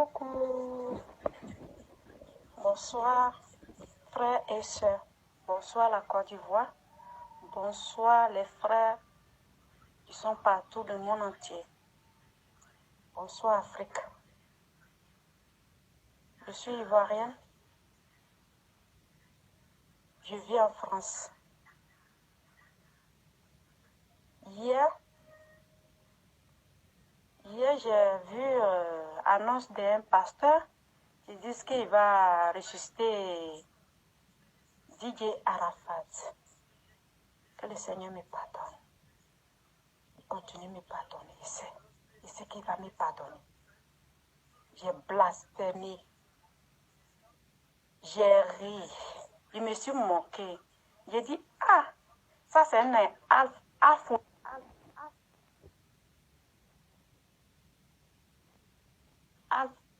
Coucou, bonsoir frères et sœurs, bonsoir la Côte d'Ivoire, bonsoir les frères qui sont partout dans le monde entier, bonsoir Afrique. Je suis ivoirienne, je vis en France. Hier j'ai vu annonce d'un pasteur qui dit qu'il va ressusciter DJ Arafat. Que le Seigneur me pardonne. Il continue de me pardonner. Il sait qu'il va me pardonner. J'ai blasphémé. J'ai ri. Je me suis moqué. J'ai dit, ah, ça c'est un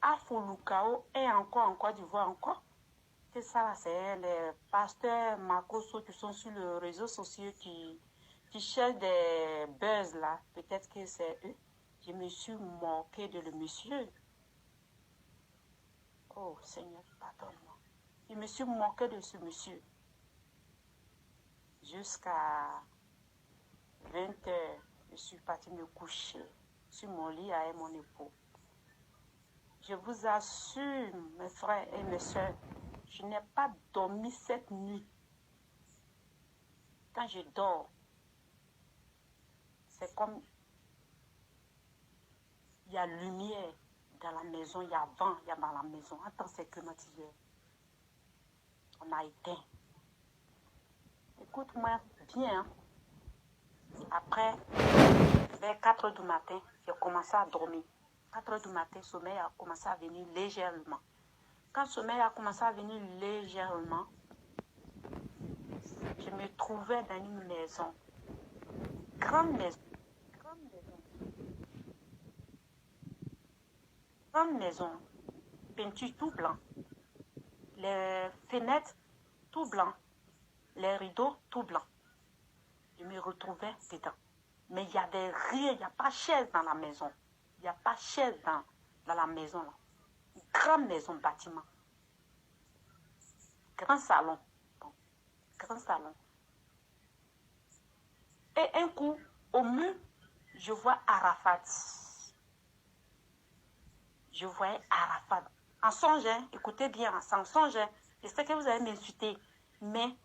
Alpha-Lukao et encore en Côte d'Ivoire encore. C'est ça, c'est les pasteurs Makoso qui sont sur les réseaux sociaux qui cherchent des buzz là. Peut-être que c'est eux. Je me suis moqué de le monsieur. Oh Seigneur, pardonne-moi. Je me suis moqué de ce monsieur. Jusqu'à 20h, je suis partie me coucher sur mon lit avec mon époux. Je vous assure, mes frères et mes soeurs, je n'ai pas dormi cette nuit. Quand je dors, c'est comme il y a lumière dans la maison, il y a vent, il y a dans la maison. Attends, c'est climatiseur. On a éteint. Écoute-moi bien. Hein. Après, vers 4 h du matin, j'ai commencé à dormir. 4 h du matin, le sommeil a commencé à venir légèrement. Quand le sommeil a commencé à venir légèrement, je me trouvais dans une maison. Grande maison. Grande maison. Peinture tout blanc. Les fenêtres tout blanc. Les rideaux tout blanc. Je me retrouvais dedans. Mais il y avait rien, il n'y a pas de chaise dans la maison. Il n'y a pas de chaise dans la maison. Là. Une grande maison, bâtiment. Grand salon. Bon, grand salon. Et un coup, au mur, je vois Arafat. Je voyais Arafat. En songe, écoutez bien, en songe, je sais que vous allez m'insulter, mais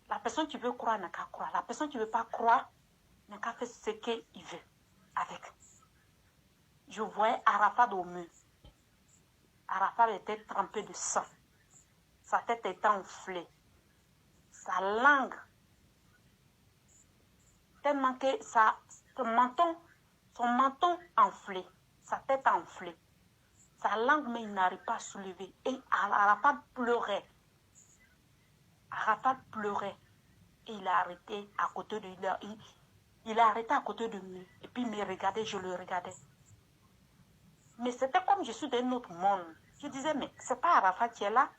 la personne qui veut croire n'a qu'à croire. La personne qui ne veut pas croire n'a qu'à faire ce qu'il veut avec. Je voyais Arafat au mur. Arafat était trempé de sang. Sa tête était enflée. Sa langue, tellement que son menton enflé, sa tête enflée. Sa langue, mais il n'arrive pas à soulever. Et Arafat pleurait. Arafat pleurait. Et il a arrêté à côté de lui. Il a arrêté à côté de lui. Et puis il me regardait, je le regardais. Mais c'était comme je suis d'un autre monde. Je disais, mais c'est pas Arafat qui est là.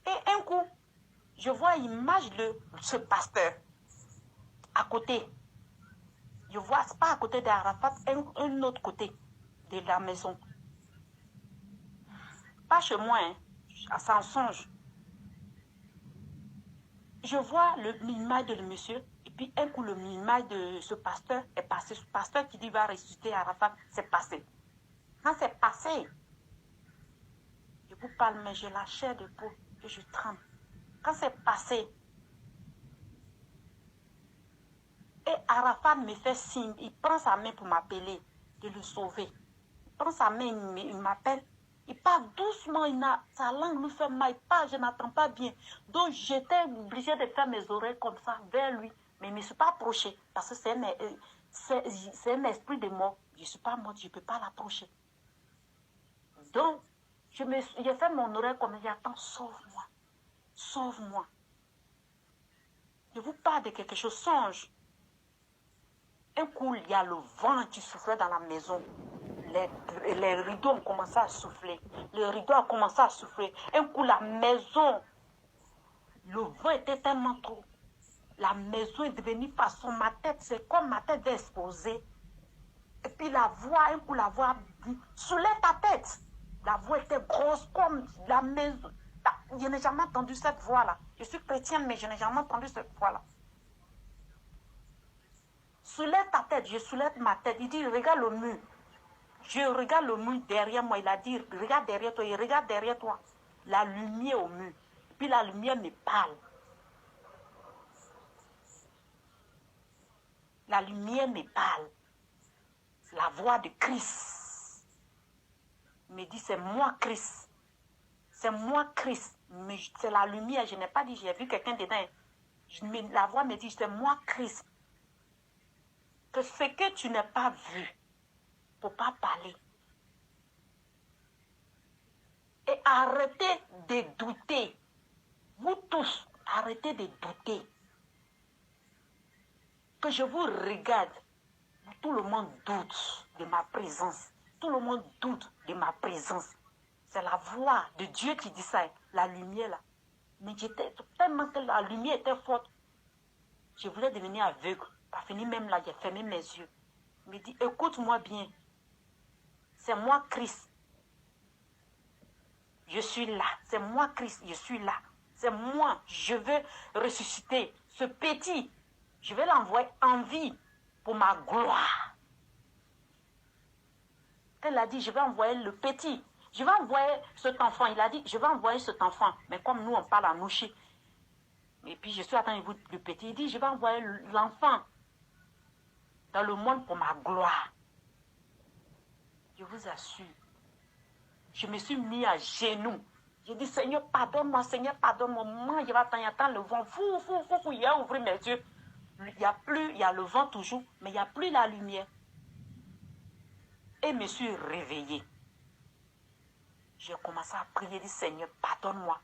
Et un coup, je vois l'image de ce pasteur à côté. Je vois, c'est pas à côté d'Arafat, un autre côté de la maison. Pas chez moi, hein, c'est en songe. Je vois l'image de le monsieur, et puis un coup, l'image de ce pasteur est passé. Ce pasteur qui dit va ressusciter Arafat, c'est passé. Quand c'est passé, je vous parle, mais j'ai la chair de peau et je tremble. Quand c'est passé, et Arafat me fait signe, il prend sa main pour m'appeler, de le sauver. Il prend sa main, il m'appelle. Il parle doucement, sa langue lui fait mal, il parle, je n'entends pas bien. Donc j'étais obligée de faire mes oreilles comme ça vers lui. Mais je ne me suis pas approchée parce que c'est un esprit de mort. Je ne suis pas morte, je ne peux pas l'approcher. Donc, j'ai fait mon oreille comme j'attends, sauve-moi, sauve-moi. Je vous parle de quelque chose, songe. Un coup, il y a le vent qui soufflait dans la maison. Les rideaux ont commencé à souffler. Le rideau a commencé à souffler. Un coup, la maison, le vent était tellement trop. La maison est devenue façon ma tête. C'est comme ma tête exposée. Et puis la voix, un coup la voix dit, soulève ta tête. La voix était grosse comme la maison. Je n'ai jamais entendu cette voix-là. Je suis chrétienne, mais je n'ai jamais entendu cette voix-là. Soulève ta tête, je soulève ma tête. Il dit, regarde le mur. Je regarde le mur derrière moi. Il a dit, regarde derrière toi. Il regarde derrière toi. La lumière au mur. Puis la lumière me parle. La lumière me parle. La voix de Christ. Il me dit, c'est moi Christ. C'est moi Christ. Mais c'est la lumière. Je n'ai pas dit, j'ai vu quelqu'un dedans. La voix me dit, c'est moi Christ. Que ce que tu n'as pas vu, il ne faut pas parler. Et arrêtez de douter. Vous tous, arrêtez de douter. Que je vous regarde. Tout le monde doute de ma présence. Tout le monde doute de ma présence. C'est la voix de Dieu qui dit ça, la lumière là. Mais j'étais tellement que la lumière était forte. Je voulais devenir aveugle. Pas fini même là, j'ai fermé mes yeux. Il me dit, écoute-moi bien. C'est moi Christ. Je suis là. C'est moi Christ, je suis là. C'est moi. Je veux ressusciter ce petit. Je vais l'envoyer en vie pour ma gloire. Elle a dit, je vais envoyer le petit. Je vais envoyer cet enfant. Il a dit, je vais envoyer cet enfant. Mais comme nous, on parle en nouchi. Et puis, je suis attendu le petit. Il dit, je vais envoyer l'enfant dans le monde pour ma gloire. Je vous assure. Je me suis mis à genoux. J'ai dit, Seigneur, pardonne-moi, Seigneur, pardonne-moi. Moi, je vais attendre le vent. Fou, il a ouvert mes yeux. Il y a plus, il y a le vent toujours, mais il n'y a plus la lumière. Et je me suis réveillée. J'ai commencé à prier, dit, Seigneur, pardonne-moi.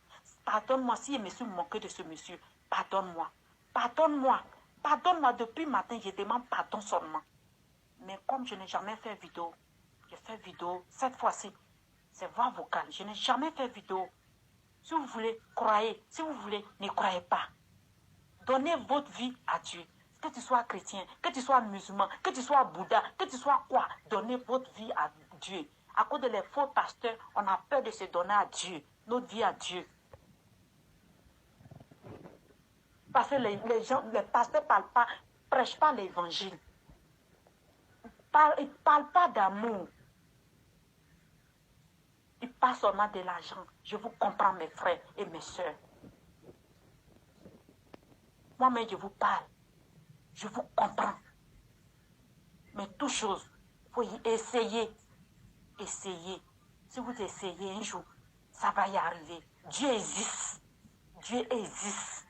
Pardonne-moi si je me suis moqué de ce monsieur. Pardonne-moi. Pardonne-moi. Pardonne-moi. Depuis matin, je demande pardon seulement. Mais comme je n'ai jamais fait vidéo, j'ai fait vidéo cette fois-ci. C'est voix vocale. Je n'ai jamais fait vidéo. Si vous voulez, croyez. Si vous voulez, ne croyez pas. Donnez votre vie à Dieu. Que tu sois chrétien, que tu sois musulman, que tu sois Bouddha, que tu sois quoi, donnez votre vie à Dieu. À cause des faux pasteurs, on a peur de se donner à Dieu, notre vie à Dieu. Parce que les pasteurs prêchent pas l'évangile. Ils ne parlent pas d'amour. Ils parlent seulement de l'argent. Je vous comprends, mes frères et mes soeurs. Moi-même, je vous parle. Je vous comprends. Mais toute chose, il faut y essayer. Essayez. Si vous essayez un jour, ça va y arriver. Dieu existe. Dieu existe.